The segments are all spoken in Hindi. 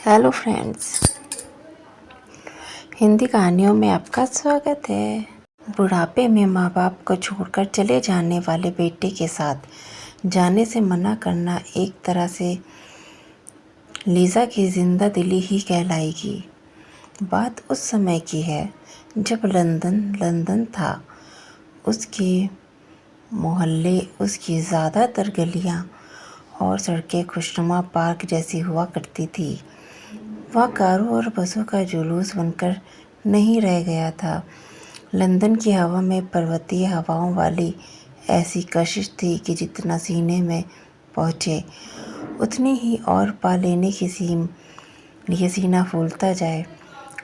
हेलो फ्रेंड्स, हिंदी कहानियों में आपका स्वागत है। बुढ़ापे में माँ बाप को छोड़कर चले जाने वाले बेटे के साथ जाने से मना करना एक तरह से लीज़ा की जिंदा दिली ही कहलाएगी। बात उस समय की है जब लंदन था। उसके मोहल्ले, उसकी ज़्यादातर गलियाँ और सड़कें खुशनुमा पार्क जैसी हुआ करती थी। वह कारों और बसों का जुलूस बनकर नहीं रह गया था। लंदन की हवा में पर्वतीय हवाओं वाली ऐसी कशिश थी कि जितना सीने में पहुँचे उतनी ही और पा लेने की लिए सीना फूलता जाए।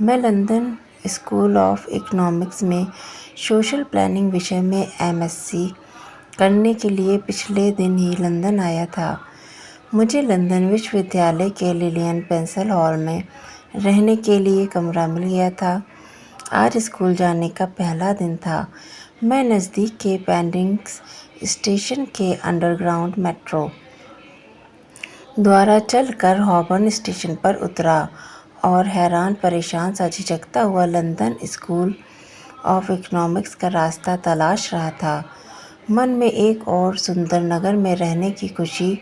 मैं लंदन स्कूल ऑफ इकोनॉमिक्स में सोशल प्लानिंग विषय में MSc करने के लिए पिछले दिन ही लंदन आया था। मुझे लंदन विश्वविद्यालय के लिलियन पेंसिल हॉल में रहने के लिए कमरा मिल गया था। आज स्कूल जाने का पहला दिन था। मैं नज़दीक के पैडिंग्स स्टेशन के अंडरग्राउंड मेट्रो द्वारा चलकर हॉबर्न स्टेशन पर उतरा और हैरान परेशान सा झिझकता हुआ लंदन स्कूल ऑफ इकोनॉमिक्स का रास्ता तलाश रहा था। मन में एक और सुंदर नगर में रहने की खुशी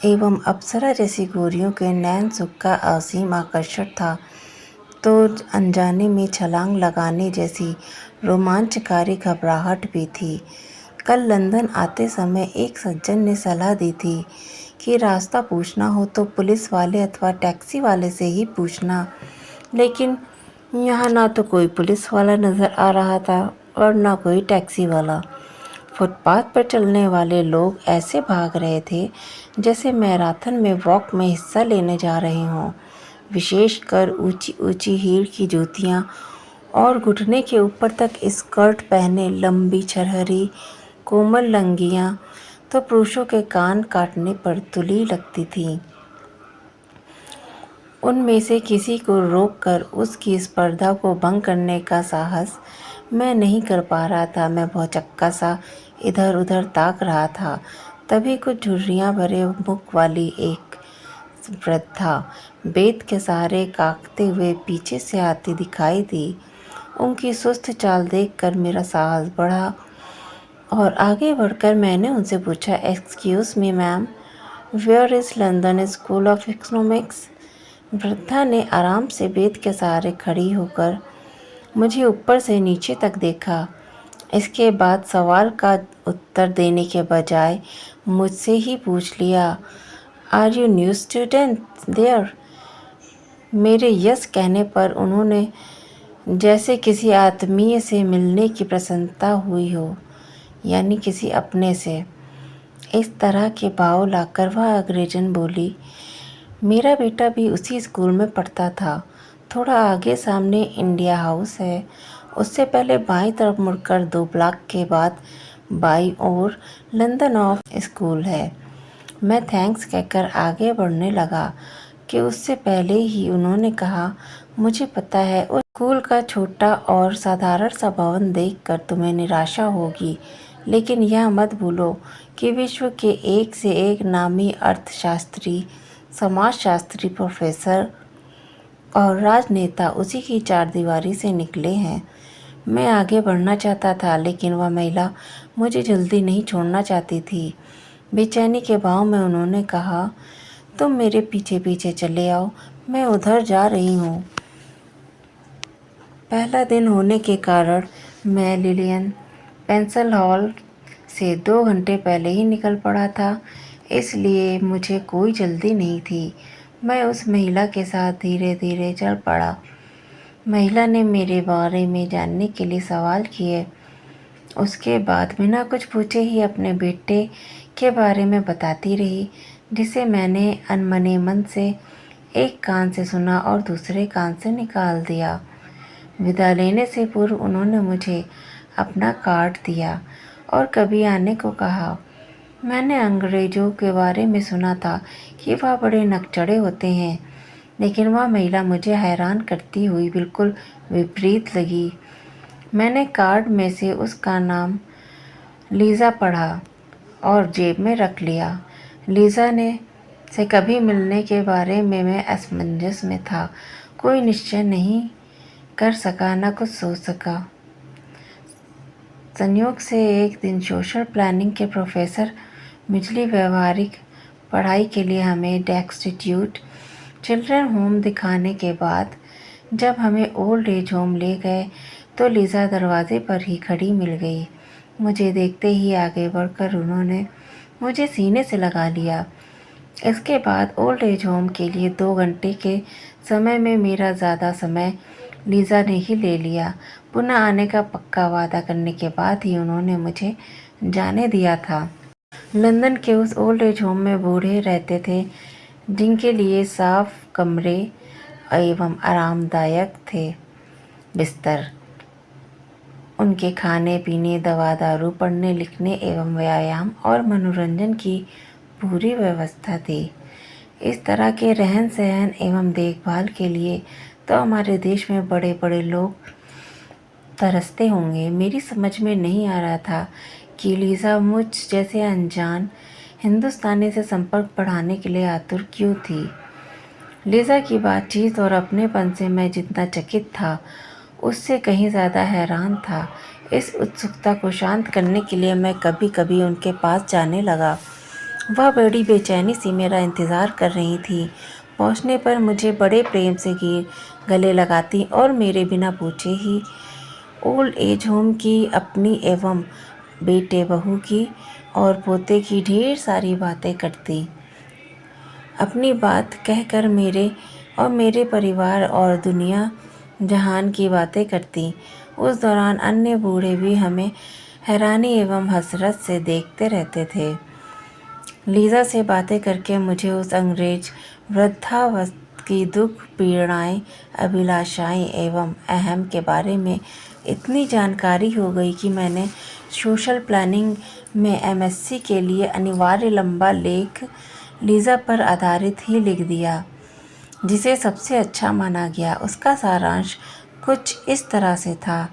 एवं अप्सरा जैसी गोरियों के नैन सुख का असीम आकर्षण था, तो अनजाने में छलांग लगाने जैसी रोमांचकारी घबराहट भी थी। कल लंदन आते समय एक सज्जन ने सलाह दी थी कि रास्ता पूछना हो तो पुलिस वाले अथवा टैक्सी वाले से ही पूछना, लेकिन यहाँ ना तो कोई पुलिस वाला नज़र आ रहा था और ना कोई टैक्सी वाला। फुटपाथ पर चलने वाले लोग ऐसे भाग रहे थे जैसे मैराथन में वॉक में हिस्सा लेने जा रहे हों। विशेषकर ऊंची ऊंची हील की जूतियां और घुटने के ऊपर तक स्कर्ट पहने लंबी छरहरी कोमल लंगियां तो पुरुषों के कान काटने पर तुली लगती थीं। उनमें से किसी को रोककर उसकी स्पर्धा को भंग करने का साहस मैं नहीं कर पा रहा था। मैं भौचक्का सा इधर उधर ताक रहा था। तभी कुछ झुर्रियाँ भरे मुख वाली एक वृद्धा बेत के सहारे कांपते हुए पीछे से आती दिखाई दी। उनकी सुस्त चाल देखकर मेरा साहस बढ़ा और आगे बढ़कर मैंने उनसे पूछा, excuse me ma'am, where is London School of Economics? वृद्धा ने आराम से बेत के सहारे खड़ी होकर मुझे ऊपर से नीचे तक देखा। इसके बाद सवाल का उत्तर देने के बजाय मुझसे ही पूछ लिया, are you new student there? मेरे यस कहने पर उन्होंने जैसे किसी आत्मीय से मिलने की प्रसन्नता हुई हो, यानी किसी अपने से, इस तरह के भाव लाकर वह अंग्रेजन बोली, मेरा बेटा भी उसी स्कूल में पढ़ता था। थोड़ा आगे सामने इंडिया हाउस है, उससे पहले बाईं तरफ मुड़कर 2 ब्लॉक के बाद बाईं ओर लंदन ऑफ स्कूल है। मैं थैंक्स कहकर आगे बढ़ने लगा कि उससे पहले ही उन्होंने कहा, मुझे पता है उस स्कूल का छोटा और साधारण सा भवन देखकर तुम्हें निराशा होगी, लेकिन यह मत भूलो कि विश्व के एक से एक नामी अर्थशास्त्री, समाजशास्त्री, प्रोफेसर और राजनेता उसी की चारदीवारी से निकले हैं। मैं आगे बढ़ना चाहता था, लेकिन वह महिला मुझे जल्दी नहीं छोड़ना चाहती थी। बेचैनी के भाव में उन्होंने कहा, तुम मेरे पीछे पीछे चले आओ, मैं उधर जा रही हूँ। पहला दिन होने के कारण मैं लिलियन पेंसिल हॉल से 2 घंटे पहले ही निकल पड़ा था, इसलिए मुझे कोई जल्दी नहीं थी। मैं उस महिला के साथ धीरे धीरे चल पड़ा। महिला ने मेरे बारे में जानने के लिए सवाल किए। उसके बाद बिना कुछ पूछे ही अपने बेटे के बारे में बताती रही, जिसे मैंने अनमने मन से एक कान से सुना और दूसरे कान से निकाल दिया। विदा लेने से पूर्व उन्होंने मुझे अपना कार्ड दिया और कभी आने को कहा। मैंने अंग्रेज़ों के बारे में सुना था कि वह बड़े नकचढ़े होते हैं, लेकिन वह महिला मुझे हैरान करती हुई बिल्कुल विपरीत लगी। मैंने कार्ड में से उसका नाम लीज़ा पढ़ा और जेब में रख लिया। लीज़ा ने से कभी मिलने के बारे में मैं असमंजस में था। कोई निश्चय नहीं कर सका, न कुछ सोच सका। संयोग से एक दिन सोशल प्लानिंग के प्रोफेसर मिचली व्यवहारिक पढ़ाई के लिए हमें डेस्टिट्यूट चिल्ड्रन होम दिखाने के बाद जब हमें ओल्ड एज होम ले गए तो लीज़ा दरवाजे पर ही खड़ी मिल गई। मुझे देखते ही आगे बढ़कर उन्होंने मुझे सीने से लगा लिया। इसके बाद ओल्ड एज होम के लिए 2 घंटे के समय में मेरा ज़्यादा समय लीज़ा ने ही ले लिया। पुनः आने का पक्का वादा करने के बाद ही उन्होंने मुझे जाने दिया था। लंदन के उस ओल्ड एज होम में बूढ़े रहते थे जिनके लिए साफ कमरे एवं आरामदायक थे बिस्तर, उनके खाने पीने, दवा दारू, पढ़ने लिखने एवं व्यायाम और मनोरंजन की पूरी व्यवस्था थी। इस तरह के रहन सहन एवं देखभाल के लिए तो हमारे देश में बड़े बड़े लोग तरसते होंगे। मेरी समझ में नहीं आ रहा था कि लीज़ा मुझ जैसे अनजान हिंदुस्तानी से संपर्क बढ़ाने के लिए आतुर क्यों थी। लीज़ा की बातचीत और अपनेपन से मैं जितना चकित था उससे कहीं ज़्यादा हैरान था। इस उत्सुकता को शांत करने के लिए मैं कभी कभी उनके पास जाने लगा। वह बड़ी बेचैनी सी मेरा इंतज़ार कर रही थी। पहुंचने पर मुझे बड़े प्रेम से गले लगाती और मेरे बिना पूछे ही ओल्ड एज होम की अपनी एवं बेटे बहू की और पोते की ढेर सारी बातें करती। अपनी बात कहकर मेरे और मेरे परिवार और दुनिया जहान की बातें करती। उस दौरान अन्य बूढ़े भी हमें हैरानी एवं हसरत से देखते रहते थे। लीज़ा से बातें करके मुझे उस अंग्रेज वृद्धावस्था की दुख पीड़ाएं, अभिलाषाएं एवं अहम के बारे में इतनी जानकारी हो गई कि मैंने सोशल प्लानिंग में एमएससी के लिए अनिवार्य लंबा लेख लीज़ा पर आधारित ही लिख दिया, जिसे सबसे अच्छा माना गया। उसका सारांश कुछ इस तरह से था।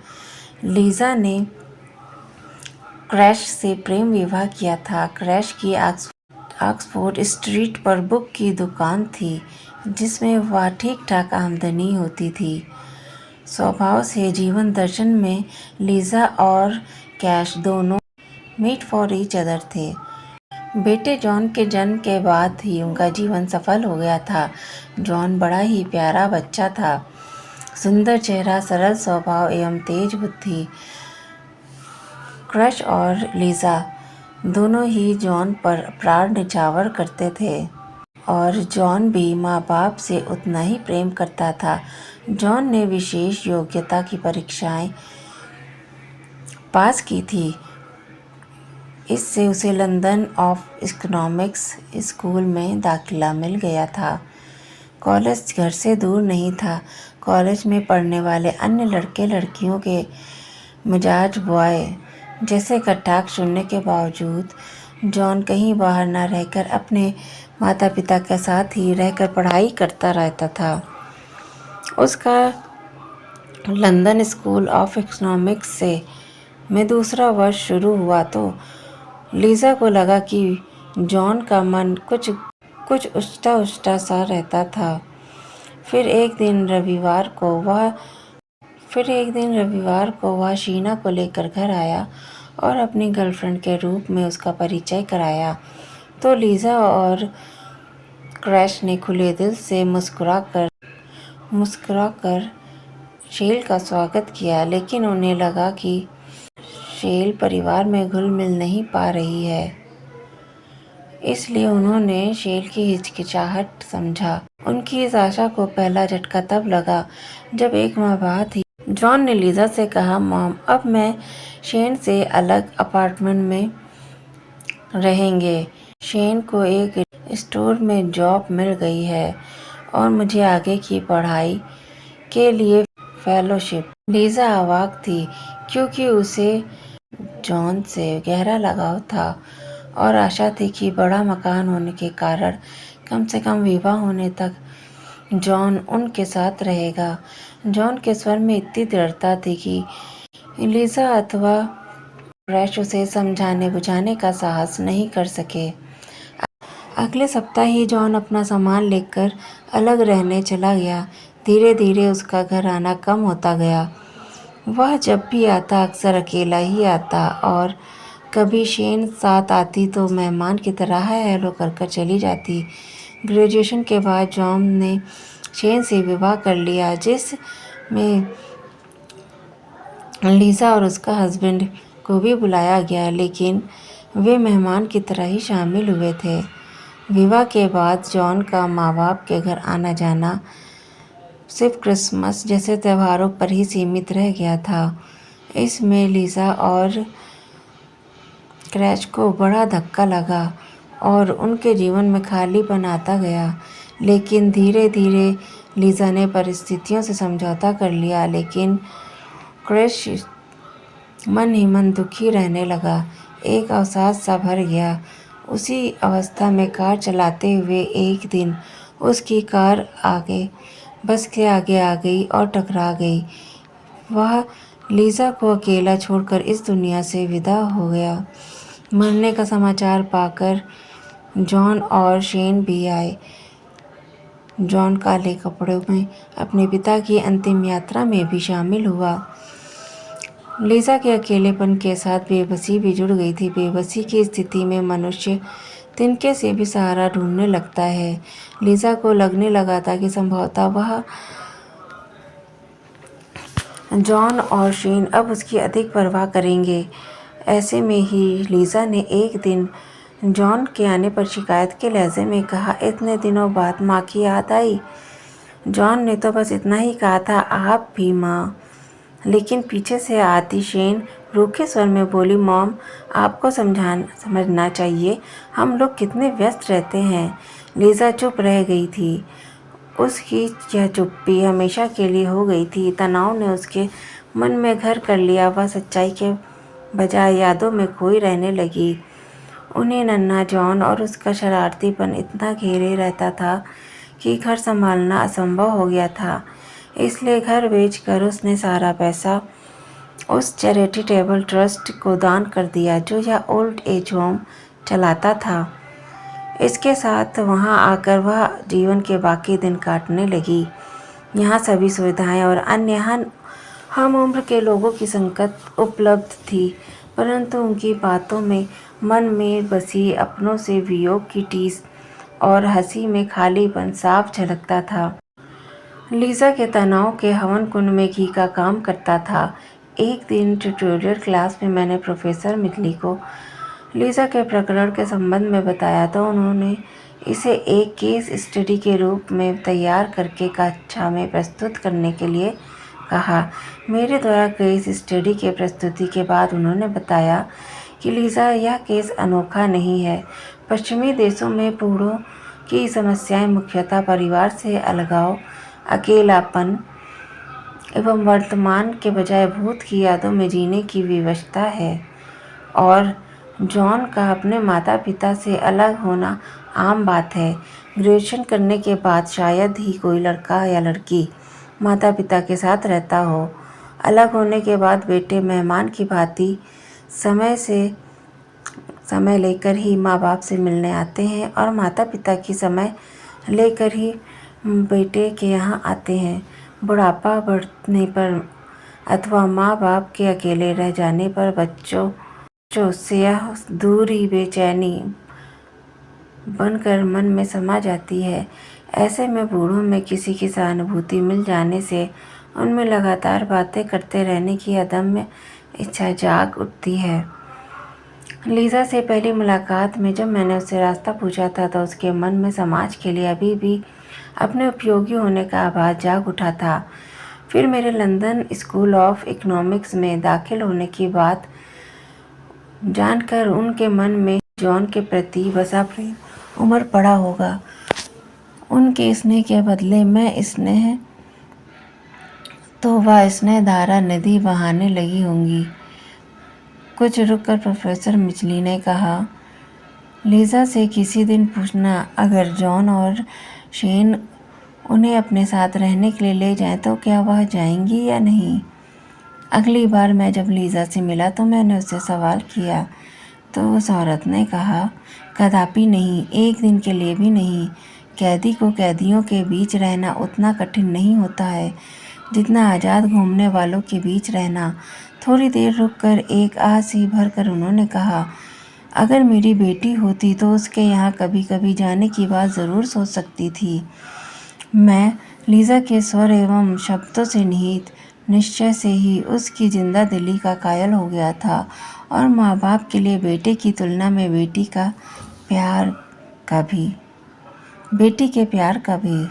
लीज़ा ने क्रैश से प्रेम विवाह किया था। क्रैश की ऑक्सफोर्ड स्ट्रीट पर बुक की दुकान थी जिसमें वह ठीक ठाक आमदनी होती थी। स्वभाव से जीवन दर्शन में लीज़ा और कैश दोनों मीट फॉर ईच अदर थे। बेटे जॉन के जन्म के बाद ही उनका जीवन सफल हो गया था। जॉन बड़ा ही प्यारा बच्चा था, सुंदर चेहरा, सरल स्वभाव एवं तेज बुद्धि। क्रश और लीज़ा दोनों ही जॉन पर प्राण न्यौछावर करते थे और जॉन भी माँ बाप से उतना ही प्रेम करता था। जॉन ने विशेष योग्यता की परीक्षाएं पास की थी। इससे उसे लंदन ऑफ इकोनॉमिक्स स्कूल में दाखिला मिल गया था। कॉलेज घर से दूर नहीं था। कॉलेज में पढ़ने वाले अन्य लड़के लड़कियों के मिजाज बॉय जैसे कटाक्ष सुनने के बावजूद जॉन कहीं बाहर न रहकर अपने माता पिता के साथ ही रहकर पढ़ाई करता रहता था। उसका लंदन स्कूल ऑफ इकोनॉमिक्स से में दूसरा वर्ष शुरू हुआ तो लीज़ा को लगा कि जॉन का मन कुछ उष्टा सा रहता था। फिर एक दिन रविवार को वह शीना को लेकर घर आया और अपनी गर्लफ्रेंड के रूप में उसका परिचय कराया तो लीज़ा और क्रैश ने खुले दिल से मुस्कुराकर शेल का स्वागत किया। लेकिन उन्हें लगा कि शेल परिवार में घुल मिल नहीं पा रही है, इसलिए उन्होंने शेल की हिचकिचाहट समझा। उनकी इस आशा को पहला झटका तब लगा जब एक माह बाद ही जॉन ने लीज़ा से कहा, मॉम, अब मैं शेन से अलग अपार्टमेंट में रहेंगे। शेन को एक स्टोर में जॉब मिल गई है और मुझे आगे की पढ़ाई के लिए फेलोशिप। लीज़ा अवाक थी क्योंकि उसे जॉन से गहरा लगाव था और आशा थी कि बड़ा मकान होने के कारण कम से कम विवाह होने तक जॉन उनके साथ रहेगा। जॉन के स्वर में इतनी दृढ़ता थी कि लीज़ा अथवा क्रैश उसे समझाने बुझाने का साहस नहीं कर सके। अगले सप्ताह ही जॉन अपना सामान लेकर अलग रहने चला गया। धीरे धीरे उसका घर आना कम होता गया। वह जब भी आता अक्सर अकेला ही आता और कभी शेन साथ आती तो मेहमान की तरह हाय हेलो कर चली जाती। ग्रेजुएशन के बाद जॉन ने शेन से विवाह कर लिया, जिसमें लीज़ा और उसका हस्बैंड को भी बुलाया गया, लेकिन वे मेहमान की तरह ही शामिल हुए थे। विवाह के बाद जॉन का माँ बाप के घर आना जाना सिर्फ क्रिसमस जैसे त्योहारों पर ही सीमित रह गया था। इसमें लीज़ा और क्रैच को बड़ा धक्का लगा और उनके जीवन में खालीपन आता गया। लेकिन धीरे धीरे लीज़ा ने परिस्थितियों से समझौता कर लिया, लेकिन क्रैच मन ही मन दुखी रहने लगा। एक अवसाद सा भर गया। उसी अवस्था में कार चलाते हुए एक दिन उसकी कार आगे बस के आगे आ गई और टकरा गई। वह लीज़ा को अकेला छोड़कर इस दुनिया से विदा हो गया। मरने का समाचार पाकर जॉन और शेन भी आए। जॉन काले कपड़ों में अपने पिता की अंतिम यात्रा में भी शामिल हुआ। लीज़ा के अकेलेपन के साथ बेबसी भी जुड़ गई थी। बेबसी की स्थिति में मनुष्य तिनके से भी सहारा ढूंढने लगता है। लीज़ा को लगने लगा था कि संभवतः वह जॉन और शेन अब उसकी अधिक परवाह करेंगे। ऐसे में ही लीज़ा ने एक दिन जॉन के आने पर शिकायत के लहजे में कहा, इतने दिनों बाद माँ की याद आई। जॉन ने तो बस इतना ही कहा था, आप भी माँ। लेकिन पीछे से आती शेन रूखे स्वर में बोली, मॉम आपको समझना चाहिए, हम लोग कितने व्यस्त रहते हैं। लीज़ा चुप रह गई थी। उसकी यह चुप्पी हमेशा के लिए हो गई थी। तनाव ने उसके मन में घर कर लिया। वह सच्चाई के बजाय यादों में खोई रहने लगी। उन्हें नन्हा जॉन और उसका शरारतीपन इतना घेरे रहता था कि घर संभालना असंभव हो गया था। इसलिए घर बेचकर उसने सारा पैसा उस चैरिटेबल ट्रस्ट को दान कर दिया जो यह ओल्ड एज होम चलाता था। इसके साथ वहां आकर वह जीवन के बाकी दिन काटने लगी। यहाँ सभी सुविधाएं और अन्य हम उम्र के लोगों की संगत उपलब्ध थी, परंतु उनकी बातों में मन में बसी अपनों से वियोग की टीस और हंसी में खालीपन साफ झलकता था। लीज़ा के तनाव के हवन कुंड में घी का काम करता था। एक दिन ट्यूटोरियल क्लास में मैंने प्रोफेसर मितली को लीज़ा के प्रकरण के संबंध में बताया तो उन्होंने इसे एक केस स्टडी के रूप में तैयार करके कक्षा में प्रस्तुत करने के लिए कहा। मेरे द्वारा केस स्टडी के प्रस्तुति के बाद उन्होंने बताया कि लीज़ा यह केस अनोखा नहीं है। पश्चिमी देशों में बूढ़ों की समस्याएं मुख्यतः परिवार से अलगाव, अकेलापन एवं वर्तमान के बजाय भूत की यादों में जीने की विवशता है। और जॉन का अपने माता पिता से अलग होना आम बात है। ग्रेजुएशन करने के बाद शायद ही कोई लड़का या लड़की माता पिता के साथ रहता हो। अलग होने के बाद बेटे मेहमान की भांति समय लेकर ही माँ बाप से मिलने आते हैं और माता पिता की समय लेकर ही बेटे के यहाँ आते हैं। बुढ़ापा बढ़ने पर अथवा माँ बाप के अकेले रह जाने पर बच्चों से यह दूरी बेचैनी बनकर मन में समा जाती है। ऐसे में बूढ़ों में किसी की सहानुभूति मिल जाने से उनमें लगातार बातें करते रहने की अदम्य इच्छा जाग उठती है। लीज़ा से पहली मुलाकात में जब मैंने उससे रास्ता पूछा था तो उसके मन में समाज के लिए अभी भी अपने उपयोगी होने का आभास जाग उठा था। फिर मेरे लंदन स्कूल ऑफ इकोनॉमिक्स में दाखिल होने की बात जानकर उनके मन में जॉन के प्रति बसा प्रेम उमड़ पड़ा होगा। उनके स्नेह के बदले मैं स्नेह तो वह स्नेह धारा नदी बहाने लगी होंगी। कुछ रुककर प्रोफेसर मिचली ने कहा, लीज़ा से किसी दिन पूछना, अगर जॉन और शेन उन्हें अपने साथ रहने के लिए ले जाएं तो क्या वह जाएंगी या नहीं। अगली बार मैं जब लीज़ा से मिला तो मैंने उससे सवाल किया तो उस औरत ने कहा, कदापि नहीं, एक दिन के लिए भी नहीं। कैदी को कैदियों के बीच रहना उतना कठिन नहीं होता है जितना आज़ाद घूमने वालों के बीच रहना। थोड़ी देर रुककर एक आह सी भरकर उन्होंने कहा, अगर मेरी बेटी होती तो उसके यहाँ कभी कभी जाने की बात ज़रूर सोच सकती थी। मैं लीज़ा के स्वर एवं शब्दों से निहित निश्चय से ही उसकी जिंदा दिली का कायल हो गया था और माँ बाप के लिए बेटे की तुलना में बेटी के प्यार का भी।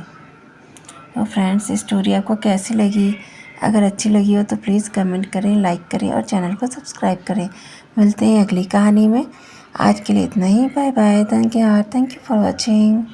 तो फ्रेंड्स, स्टोरी आपको कैसी लगी? अगर अच्छी लगी हो तो प्लीज़ कमेंट करें, लाइक करें और चैनल को सब्सक्राइब करें। मिलते हैं अगली कहानी में। आज के लिए इतना ही। Bye bye. Thank you for watching.